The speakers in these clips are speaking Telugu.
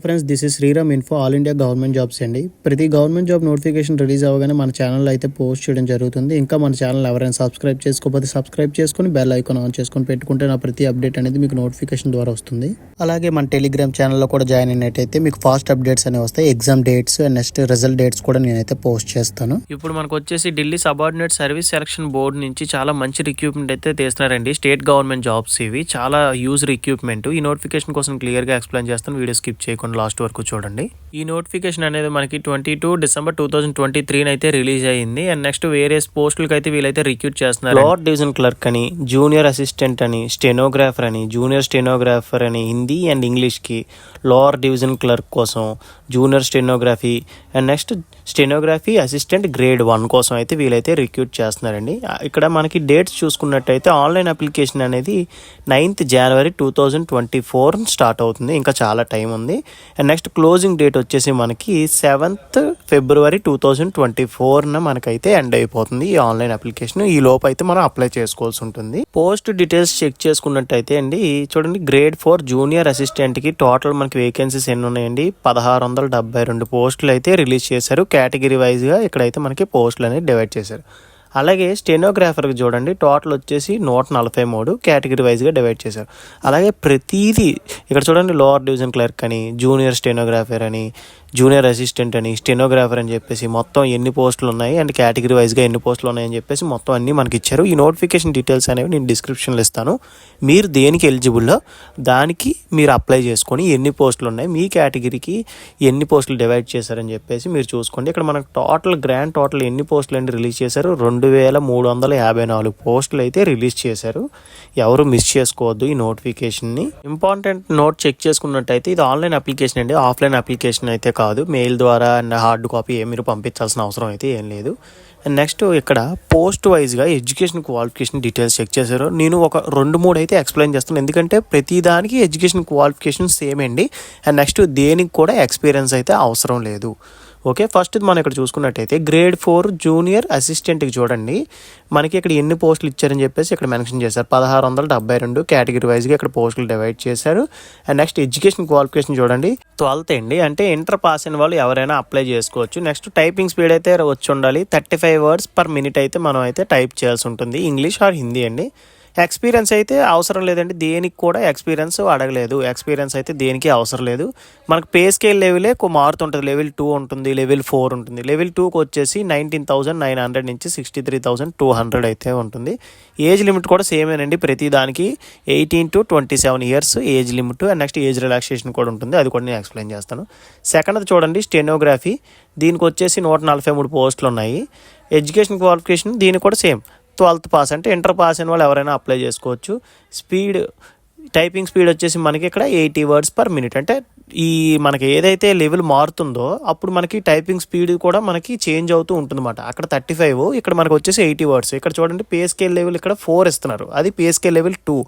Friends, this is Sriram info all India government jobs అండి. ప్రతి గవర్నమెంట్ జాబ్ నోటిఫికేషన్ రిలీజ్ అవ్వగానే మన ఛానల్లో అయితే పోస్ట్ చేయడం జరుగుతుంది. ఇంకా మన ఛానల్ ఎవరైనా సబ్స్క్రైబ్ చేసుకోకపోతే సబ్స్క్రైబ్ చేసుకుని బెల్ ఐకాన్ ఆన్ చేసుకొని పెట్టుకుంటే నా ప్రతి అప్డేట్ అనేది మీకు నోటిఫికేషన్ ద్వారా వస్తుంది. అలాగే మన టెలిగ్రామ్ ఛానల్లో కూడా జాయిన్ అయినట్టయితే మీకు ఫాస్ట్ అప్డేట్స్ అనేవి వస్తాయి. Exam dates and next result dates కూడా నేనైతే పోస్ట్ చేస్తాను. ఇప్పుడు మనకు వచ్చేసి Delhi subordinate service selection board నుంచి చాలా మంచి రిక్రూట్మెంట్ అయితే తీస్తున్నారండి. స్టేట్ గవర్నమెంట్ జాబ్స్ ఇవి చాలా యూజ్ రిక్రూట్మెంట్. ఈ నోటిఫికేషన్ కోసం క్లియర్గా ఎక్స్ప్లెయిన్ చేస్తాను. వీడియో స్కిప్ చేయకుండా లాస్ట్ వరకు చూడండి. ఈ నోటిఫికేషన్ అనేది మనకి 22 డిసెంబర్ 2023 అయితే రిలీజ్ అయ్యింది. అండ్ నెక్స్ట్ వేరియస్ పోస్టులకి అయితే వీళ్ళైతే రిక్రూట్ చేస్తున్నారు. లోవర్ డివిజన్ క్లర్క్ అని, జూనియర్ అసిస్టెంట్ అని, స్టెనోగ్రాఫర్ అని, జూనియర్ స్టెనోగ్రాఫర్ అని హిందీ అండ్ ఇంగ్లీష్కి, లోవర్ డివిజన్ క్లర్క్ కోసం, junior stenography and next stenography assistant grade 1 కోసం అయితే వీళ్ళైతే రిక్రూట్ చేస్తున్నారండి. ఇక్కడ మనకి డేట్స్ చూసుకున్నట్టయితే ఆన్లైన్ అప్లికేషన్ అనేది 9th జనవరి 2024 స్టార్ట్ అవుతుంది. ఇంకా చాలా టైం ఉంది. అండ్ నెక్స్ట్ క్లోజింగ్ డేట్ వచ్చేసి మనకి 7th ఫిబ్రవరి 2024 మనకైతే ఎండ్ అయిపోతుంది ఈ ఆన్లైన్ అప్లికేషన్. ఈ లోపు అయితే మనం అప్లై చేసుకోవాల్సి ఉంటుంది. పోస్ట్ డీటెయిల్స్ చెక్ చేసుకున్నట్టయితే అండి, చూడండి, గ్రేడ్ 4 జూనియర్ అసిస్టెంట్కి టోటల్ మనకి వేకెన్సీస్ ఎన్ని ఉన్నాయండి? 1672 పోస్టులు అయితే రిలీజ్ చేశారు. కేటగిరీ వైజ్గా ఇక్కడైతే మనకి పోస్టులు అనేది డివైడ్ చేశారు. అలాగే స్టెనోగ్రాఫర్కి చూడండి, టోటల్ వచ్చేసి 143 కేటగిరీ వైజ్గా డివైడ్ చేశారు. అలాగే ప్రతిదీ ఇక్కడ చూడండి, లోవర్ డివిజన్ క్లర్క్ అని, జూనియర్ స్టెనోగ్రాఫర్ అని, జూనియర్ అసిస్టెంట్ అని, స్టెనోగ్రాఫర్ అని చెప్పేసి మొత్తం ఎన్ని పోస్టులు ఉన్నాయి అండ్ కేటగిరీ వైజ్గా ఎన్ని పోస్టులు ఉన్నాయని చెప్పేసి మొత్తం అన్నీ మనకి ఇచ్చారు. ఈ నోటిఫికేషన్ డీటెయిల్స్ అనేవి నేను డిస్క్రిప్షన్లో ఇస్తాను. మీరు దేనికి ఎలిజిబుల్లో దానికి మీరు అప్లై చేసుకొని ఎన్ని పోస్టులు ఉన్నాయి, మీ కేటగిరీకి ఎన్ని పోస్టులు డివైడ్ చేశారని చెప్పేసి మీరు చూసుకోండి. ఇక్కడ మనకు గ్రాండ్ టోటల్ ఎన్ని పోస్టులు అండి రిలీజ్ చేశారు? 2354 పోస్టులు అయితే రిలీజ్ చేశారు. ఎవరు మిస్ చేసుకోవద్దు ఈ నోటిఫికేషన్ని. ఇంపార్టెంట్ నోట్ చెక్ చేసుకున్నట్టయితే ఇది ఆన్లైన్ అప్లికేషన్ అండి, ఆఫ్లైన్ అప్లికేషన్ అయితే కాదు. మెయిల్ ద్వారా అండ్ హార్డ్ కాపీ మీరు పంపించాల్సిన అవసరం అయితే ఏం లేదు. అండ్ నెక్స్ట్ ఇక్కడ పోస్ట్ వైజ్గా ఎడ్యుకేషన్ క్వాలిఫికేషన్ డీటెయిల్స్ చెక్ చేశారు. నేను ఒక 2-3 అయితే ఎక్స్ప్లెయిన్ చేస్తాను, ఎందుకంటే ప్రతి దానికి ఎడ్యుకేషన్ క్వాలిఫికేషన్ సేమ్ అండి. అండ్ నెక్స్ట్ దేనికి కూడా ఎక్స్పీరియన్స్ అయితే అవసరం లేదు. ఓకే, ఫస్ట్ మనం ఇక్కడ చూసుకున్నట్టయితే గ్రేడ్ 4 జూనియర్ అసిస్టెంట్కి చూడండి, మనకి ఇక్కడ ఎన్ని పోస్టులు ఇచ్చారని చెప్పేసి ఇక్కడ మెన్షన్ చేశారు. 1672 కేటగిరీ వైజ్గా ఇక్కడ పోస్టులు డివైడ్ చేశారు. అండ్ నెక్స్ట్ ఎడ్యుకేషన్ క్వాలిఫికేషన్ చూడండి, 12th అండి, అంటే ఇంటర్ పాస్ అయిన వాళ్ళు ఎవరైనా అప్లై చేసుకోవచ్చు. నెక్స్ట్ టైపింగ్ స్పీడ్ అయితే వచ్చి ఉండాలి. 35 words per minute అయితే మనం అయితే టైప్ చేయాల్సి ఉంటుంది. ఇంగ్లీష్ ఆర్ హిందీ అండి. ఎక్స్పీరియన్స్ అయితే అవసరం లేదండి, దేనికి కూడా ఎక్స్పీరియన్స్ అడగలేదు. ఎక్స్పీరియన్స్ అయితే దేనికి అవసరం లేదు. మనకు పే స్కేల్ లెవెలే మారుతుంటుంది. లెవెల్ 2 ఉంటుంది, లెవెల్ 4 ఉంటుంది. లెవెల్ 2కి వచ్చేసి 19,900 నుంచి 63,200 అయితే ఉంటుంది. ఏజ్ లిమిట్ కూడా సేమేనండి, ప్రతి దానికి 18 to 27 years age limit. And next age relaxation కూడా ఉంటుంది, అది కూడా నేను ఎక్స్ప్లెయిన్ చేస్తాను. సెకండ్ చూడండి, స్టెనోగ్రఫీ, దీనికి వచ్చేసి 143 పోస్టులు ఉన్నాయి. ఎడ్యుకేషన్ క్వాలిఫికేషన్ దీనికి కూడా సేమ్, 12th పాస్, అంటే ఇంటర్ పాస్ అయిన వాళ్ళు ఎవరైనా అప్లై చేసుకోవచ్చు. స్పీడ్, టైపింగ్ స్పీడ్ వచ్చేసి మనకి ఇక్కడ 80 words per minute, అంటే ఈ మనకి ఏదైతే లెవెల్ మారుతుందో అప్పుడు మనకి టైపింగ్ స్పీడ్ కూడా మనకి చేంజ్ అవుతూ ఉంటుందన్నమాట. అక్కడ 35, ఇక్కడ మనకు వచ్చేసి 80 words. ఇక్కడ చూడండి, పే స్కేల్ లెవెల్ ఇక్కడ 4 ఇస్తున్నారు, అది పే స్కేల్ లెవెల్ 2.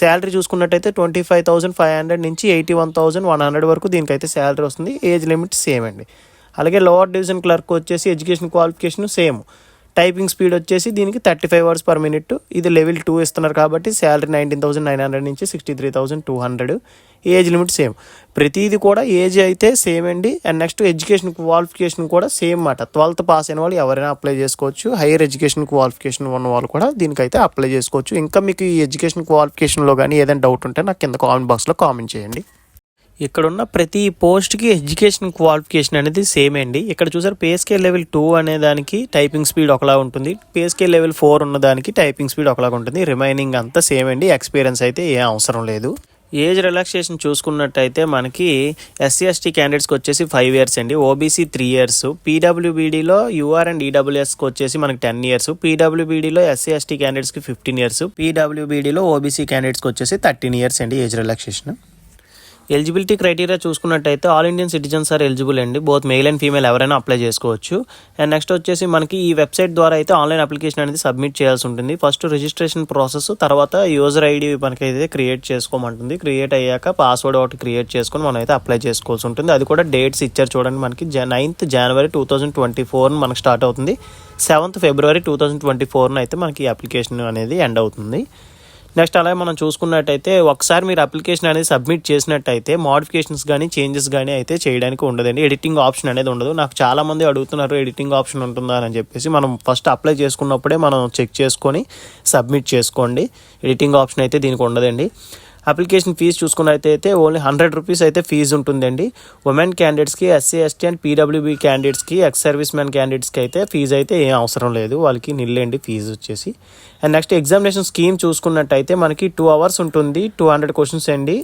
శాలరీ చూసుకున్నట్టయితే 25,500 నుంచి 81,100 వరకు దీనికైతే శాలరీ వస్తుంది. ఏజ్ లిమిట్ సేమ్ అండి. అలాగే లోవర్ డివిజన్ క్లర్క్ వచ్చేసి education qualification same. Typing speed వచ్చేసి దీనికి 35 words per minute, ఇది లెవెల్ 2 ఇస్తున్నారు కాబట్టి శాలరీ 19,900 నుంచి 63,200. Age limit same. ప్రతిదీ కూడా ఏజ్ అయితే సేమ్ అండి. అండ్ నెక్స్ట్ ఎడ్యుకేషన్ క్వాలిఫికేషన్ కూడా సేమ్ మాట. 12th పాస్ అయిన వాళ్ళు ఎవరైనా అప్లై చేసుకోవచ్చు. హైయర్ ఎడ్యుకేషన్ క్వాలిఫికేషన్ ఉన్న వాళ్ళు కూడా దీనికైతే అప్లై చేసుకోవచ్చు. ఇంకా మీకు ఈ ఎడ్యుకేషన్ క్వాలిఫికేషన్లో కానీ ఏదైనా డౌట్ ఉంటే నాకు కింద కామెంట్ బాక్స్లో కామెంట్ చేయండి. ఇక్కడున్న ప్రతి పోస్ట్కి ఎడ్యుకేషన్ క్వాలిఫికేషన్ అనేది సేమ్ అండి. ఇక్కడ చూసారు, పే స్కేల్ లెవెల్ 2 అనే దానికి టైపింగ్ స్పీడ్ ఒకలా ఉంటుంది, పే స్కేల్ లెవెల్ 4 ఉన్న దానికి టైపింగ్ స్పీడ్ ఒకలాగా ఉంటుంది. రిమైనింగ్ అంతా సేమ్ అండి. ఎక్స్పీరియన్స్ అయితే ఏం అవసరం లేదు. ఏజ్ రిలాక్సేషన్ చూసుకున్నట్టయితే మనకి SC/ST క్యాండిడేట్స్కి వచ్చేసి 5 years అండి, ఓబీసీ 3 years, పీడబ్ల్యూబీడీలో యూఆర్ అండ్ ఈడబ్ల్యూఎస్కి వచ్చేసి మనకి 10 years, పీడబ్ల్యూబీడీలో SC/ST క్యాండిడేట్స్కి 15 years, పీడబ్ల్యూబీడీలో ఓబీసీ క్యాండిడేట్స్కి వచ్చేసి 13 years అండి ఏజ్ రిలాక్సేషన్. ఎలిజిబిలిటీ క్రైటీరియా చూసుకున్నట్టయితే all Indian citizens are eligible అండి, బోత్ మెయిల్ అండ్ ఫీమేల్ ఎవరైనా అప్లై చేసుకోవచ్చు. అండ్ నెక్స్ట్ వచ్చేసి మనకి ఈ వెబ్సైట్ ద్వారా అయితే ఆన్లైన్ అప్లికేషన్ అనేది సబ్మిట్ చేయాల్సి ఉంటుంది. ఫస్ట్ రిజిస్ట్రేషన్ ప్రాసెస్, తర్వాత యూజర్ ఐడి మనకైతే క్రియేట్ చేసుకోమంటుంది. క్రియేట్ అయ్యాక పాస్వర్డ్ ఒకటి క్రియేట్ చేసుకొని మనం అయితే అప్లై చేసుకోవాల్సి ఉంటుంది. అది కూడా డేట్స్ ఇచ్చారు చూడండి, మనకి 9th జనవరి 2024 మనకి స్టార్ట్ అవుతుంది. 7th ఫిబ్రవరి 2024 అయితే మనకి ఈ అప్లికేషన్ అనేది ఎండ్ అవుతుంది. నెక్స్ట్ అలాగే మనం చూసుకున్నట్టయితే ఒకసారి మీరు అప్లికేషన్ అనేది సబ్మిట్ చేసినట్టయితే మోడిఫికేషన్స్ కానీ చేంజెస్ కానీ అయితే చేయడానికి ఉండదండి. ఎడిటింగ్ ఆప్షన్ అనేది ఉండదు. నాకు చాలామంది అడుగుతున్నారు ఎడిటింగ్ ఆప్షన్ ఉంటుందా అని చెప్పేసి. మనం ఫస్ట్ అప్లై చేసుకున్నప్పుడే మనం చెక్ చేసుకొని సబ్మిట్ చేసుకోండి. ఎడిటింగ్ ఆప్షన్ అయితే దీనికి ఉండదండి. అప్లికేషన్ ఫీజు చూసుకున్నట్టయితే ఓన్లీ 100 రూపీస్ అయితే ఫీజు ఉంటుందండి. ఉమెన్ క్యాండిడేట్స్కి, ఎస్సీ ఎస్టీ అండ్ పీడబ్ల్యూబీ క్యాండిడేట్స్కి, ఎక్స్ సర్వీస్ మ్యాన్ క్యాండిడేట్స్కి అయితే ఫీజు అయితే ఏం అవసరం లేదు, వాళ్ళకి నిల్లేండి ఫీజు వచ్చేసి. అండ్ నెక్స్ట్ ఎగ్జామినేషన్ స్కీమ్ చూసుకున్నట్టయితే మనకి 2 hours ఉంటుంది, 200 క్వశ్చన్స్ అండి.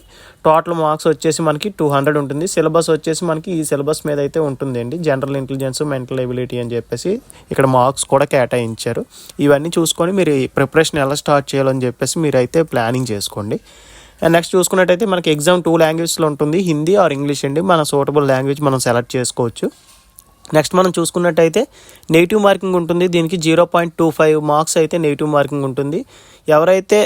టోటల్ మార్క్స్ వచ్చేసి మనకి 200 ఉంటుంది. సిలబస్ వచ్చేసి మనకి ఈ సిలబస్ మీద అయితే ఉంటుందండి. జనరల్ ఇంటెలిజెన్స్, మెంటల్ ఎబిలిటీ అని చెప్పేసి ఇక్కడ మార్క్స్ కూడా కేటాయించారు. ఇవన్నీ చూసుకొని మీరు ప్రిపరేషన్ ఎలా స్టార్ట్ చేయాలని చెప్పేసి మీరైతే ప్లానింగ్ చేసుకోండి. అండ్ నెక్స్ట్ చూసుకున్నట్టయితే మనకి ఎగ్జామ్ 2 లాంగ్వేజ్లో ఉంటుంది, హిందీ ఆర్ ఇంగ్లీష్ అండి. మన సూటబుల్ లాంగ్వేజ్ మనం సెలెక్ట్ చేసుకోవచ్చు. నెక్స్ట్ మనం చూసుకున్నట్టయితే నెగిటివ్ మార్కింగ్ ఉంటుంది. దీనికి 0.25 మార్క్స్ అయితే నెగిటివ్ మార్కింగ్ ఉంటుంది. ఎవరైతే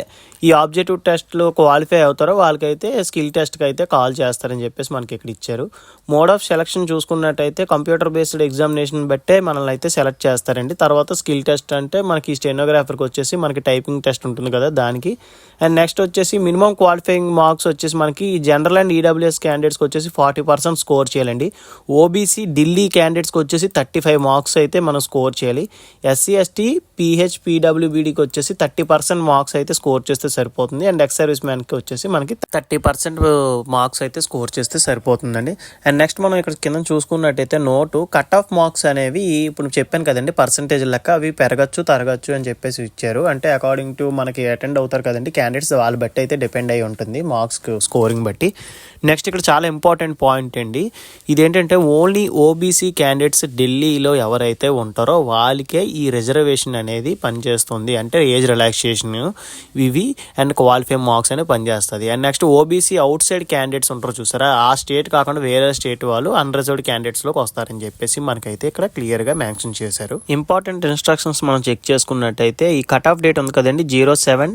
ఈ ఆబ్జెక్టివ్ టెస్ట్లో క్వాలిఫై అవుతారో వాళ్ళకైతే స్కిల్ టెస్ట్కి అయితే కాల్ చేస్తారని చెప్పేసి మనకి ఇక్కడ ఇచ్చారు. మోడ్ ఆఫ్ సెలక్షన్ చూసుకున్నట్టయితే కంప్యూటర్ బేస్డ్ ఎగ్జామినేషన్ బట్టే మనల్ని అయితే సెలెక్ట్ చేస్తారండి. తర్వాత స్కిల్ టెస్ట్ అంటే మనకి స్టెనోగ్రాఫర్కి వచ్చేసి మనకి టైపింగ్ టెస్ట్ ఉంటుంది కదా దానికి. అండ్ నెక్స్ట్ వచ్చేసి మినిమం క్వాలిఫైయింగ్ మార్క్స్ వచ్చేసి మనకి జనరల్ అండ్ ఈడబ్ల్యూఎస్ క్యాండిడేట్స్కి వచ్చేసి 40% స్కోర్ చేయాలండి. ఓబీసీ ఢిల్లీ క్యాండిడేట్స్కి వచ్చేసి 35 మార్క్స్ అయితే మనం స్కోర్ చేయాలి. ఎస్సీ ఎస్టీ పీహెచ్పీడబ్ల్యూబీడీకి వచ్చేసి 30% మార్క్స్ అయితే స్కోర్ చేస్తే సరిపోతుంది. అండ్ ఎక్స్ సర్వీస్ మ్యాన్కి వచ్చేసి మనకి 30% మార్క్స్ అయితే స్కోర్ చేస్తే సరిపోతుందండి. అండ్ నెక్స్ట్ మనం ఇక్కడ కింద చూసుకున్నట్టయితే నోటు కట్ ఆఫ్ మార్క్స్ అనేవి ఇప్పుడు చెప్పాను కదండి పర్సంటేజ్ లెక్క అవి పెరగచ్చు తరగచ్చు అని చెప్పేసి ఇచ్చారు. అంటే అకార్డింగ్ టు మనకి అటెండ్ అవుతారు కదండి క్యాండిడేట్స్, వాళ్ళ బట్టి అయితే డిపెండ్ అయి ఉంటుంది మార్క్స్ స్కోరింగ్ బట్టి. నెక్స్ట్ ఇక్కడ చాలా ఇంపార్టెంట్ పాయింట్ అండి, ఇదేంటంటే ఓన్లీ ఓబీసీ క్యాండిడేట్స్ ఢిల్లీలో ఎవరైతే ఉంటారో వాళ్ళకే ఈ రిజర్వేషన్ అనేది పనిచేస్తుంది. అంటే ఏజ్ రిలాక్సేషన్ ఇవి అండ్ క్వాలిఫై మార్క్స్ అనేది పనిచేస్తుంది. And next OBC out side candidates ఉంటారు చూసారా, ఆ స్టేట్ కాకుండా వేరే స్టేట్ వాళ్ళు అన్రిజర్వ్డ్ క్యాండిడేట్స్లోకి వస్తారని చెప్పేసి మనకైతే ఇక్కడ క్లియర్గా మెన్షన్ చేశారు. ఇంపార్టెంట్ ఇన్స్ట్రక్షన్స్ మనం చెక్ చేసుకున్నట్టయితే ఈ కట్ ఆఫ్ డేట్ ఉంది కదండి 07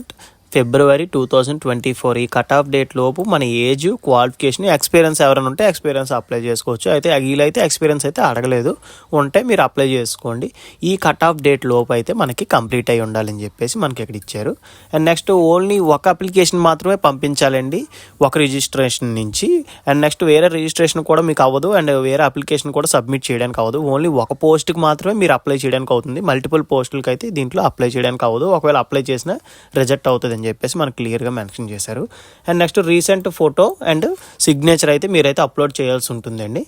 ఫిబ్రవరి 2024 ఈ కట్ ఆఫ్ డేట్ లోపు మన ఏజ్, క్వాలిఫికేషన్, ఎక్స్పీరియన్స్ ఎవరైనా ఉంటే ఎక్స్పీరియన్స్ అప్లై చేసుకోవచ్చు. అయితే వీలైతే ఎక్స్పీరియన్స్ అయితే అడగలేదు, ఉంటే మీరు అప్లై చేసుకోండి. ఈ కట్ ఆఫ్ డేట్ లోపు అయితే మనకి కంప్లీట్ అయి ఉండాలని చెప్పేసి మనకి ఇక్కడ ఇచ్చారు. అండ్ నెక్స్ట్ ఓన్లీ ఒక అప్లికేషన్ మాత్రమే పంపించాలండి ఒక రిజిస్ట్రేషన్ నుంచి. అండ్ నెక్స్ట్ వేరే రిజిస్ట్రేషన్ కూడా మీకు అవ్వదు అండ్ వేరే అప్లికేషన్ కూడా సబ్మిట్ చేయడానికి అవ్వదు. ఓన్లీ ఒక పోస్ట్కి మాత్రమే మీరు అప్లై చేయడానికి అవుతుంది. మల్టిపుల్ పోస్టులకి అయితే దీంట్లో అప్లై చేయడానికి అవ్వదు. ఒకవేళ అప్లై చేసినా రిజెక్ట్ అవుతుంది అని చెప్పేసి మనకు క్లియర్గా మెన్షన్ చేశారు. And next recent photo and signature అయితే మీరైతే అప్లోడ్ చేయాల్సి ఉంటుందండి.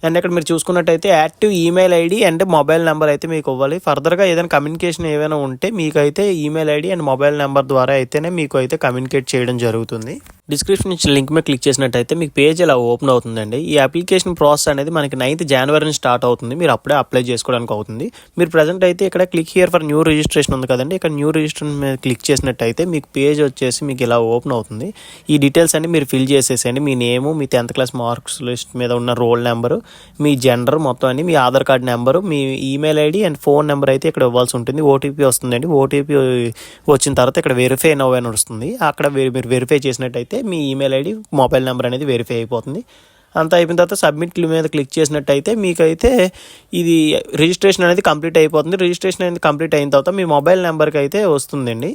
అండ్ ఇక్కడ మీరు చూసుకున్నట్టయితే active email ID and mobile number అయితే మీకు ఇవ్వాలి. ఫర్దర్గా ఏదైనా కమ్యూనికేషన్ ఏమైనా ఉంటే మీకైతే email ID and mobile number ద్వారా అయితేనే మీకు అయితే కమ్యూనికేట్ చేయడం జరుగుతుంది. డిస్క్రిప్షన్ ఇచ్చిన లింక్ మీద క్లిక్ చేసినట్టయితే మీకు పేజ్ ఇలా ఓపెన్ అవుతుందండి. ఈ అప్లికేషన్ ప్రాసెస్ అనేది మనకి 9th జనవరి స్టార్ట్ అవుతుంది. మీరు అప్పుడే అప్లై చేసుకోవడానికి అవుతుంది. మీరు ప్రజెంట్ అయితే ఇక్కడ click here for new registration ఉంది కదండి, ఇక్కడ న్యూ రిజిస్ట్రేషన్ మీద క్లిక్ చేసినట్టయితే మీకు పేజ్ వచ్చేసి మీకు ఇలా ఓపెన్ అవుతుంది. ఈ డీటెయిల్స్ అన్ని మీరు ఫిల్ చేసేసేయండి. మీ నేము, మీ 10th క్లాస్ మార్క్స్ లిస్ట్ మీద ఉన్న రోల్ నెంబరు, మీ జెండర్ మొత్తం అన్ని, మీ ఆధార్ కార్డ్ నెంబరు, మీ email ID and phone number అయితే ఇక్కడ ఇవ్వాల్సి ఉంటుంది. ఓటీపీ వస్తుందండి. ఓటీపీ వచ్చిన తర్వాత ఇక్కడ వెరిఫై నౌ అని వస్తుంది. అక్కడ మీరు వెరిఫై చేసినట్టయితే మీ ఈమెయిల్ ఐడి, మొబైల్ నెంబర్ అనేది వెరిఫై అయిపోతుంది. అంతా అయిపోయిన తర్వాత సబ్మిట్ మీద క్లిక్ చేసినట్టయితే మీకైతే ఇది రిజిస్ట్రేషన్ అనేది కంప్లీట్ అయిపోతుంది. రిజిస్ట్రేషన్ అనేది కంప్లీట్ అయిన తర్వాత మీ మొబైల్ నెంబర్కి అయితే వస్తుందండి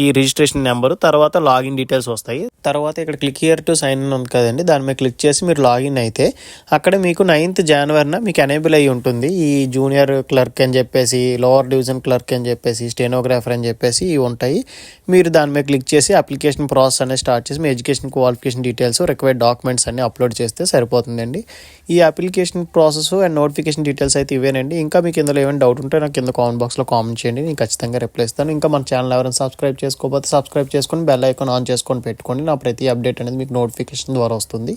ఈ రిజిస్ట్రేషన్ నెంబరు. తర్వాత లాగిన్ డీటెయిల్స్ వస్తాయి. తర్వాత ఇక్కడ click here to sign in ఉంది కదండి, దాని మీద క్లిక్ చేసి మీరు లాగిన్ అయితే అక్కడ మీకు 9th జనవరిన మీకు ఎనేబుల్ అయ్యి ఉంటుంది. ఈ జూనియర్ క్లర్క్ అని చెప్పేసి, లోవర్ డివిజన్ క్లర్క్ అని చెప్పేసి, స్టెనోగ్రాఫర్ అని చెప్పేసి ఇవి ఉంటాయి. మీరు దాని మీద క్లిక్ చేసి అప్లికేషన్ ప్రాసెస్ అనేది స్టార్ట్ చేసి మీ education qualification details, required documents అన్ని అప్లోడ్ చేస్తే సరిపోతుందండి. ఈ application process and notification details అయితే ఇవేనండి. ఇంకా మీకు ఇందులో ఏమైనా డౌట్ ఉంటే నాకు కింద కామెంట్ బాక్స్లో కామెంట్ చేయండి, నేను ఖచ్చితంగా రిప్లై ఇస్తాను. ఇంకా మన ఛానల్ ఎవరైనా సబ్స్క్రైబ్ చేసుకోకపోతే సబ్స్క్రైబ్ చేసుకొని బెల్ ఐకాన్ ఆన్ చేసుకొని పెట్టుకోండి. నా ప్రతి అప్డేట్ అనేది మీకు నోటిఫికేషన్ ద్వారా వస్తుంది.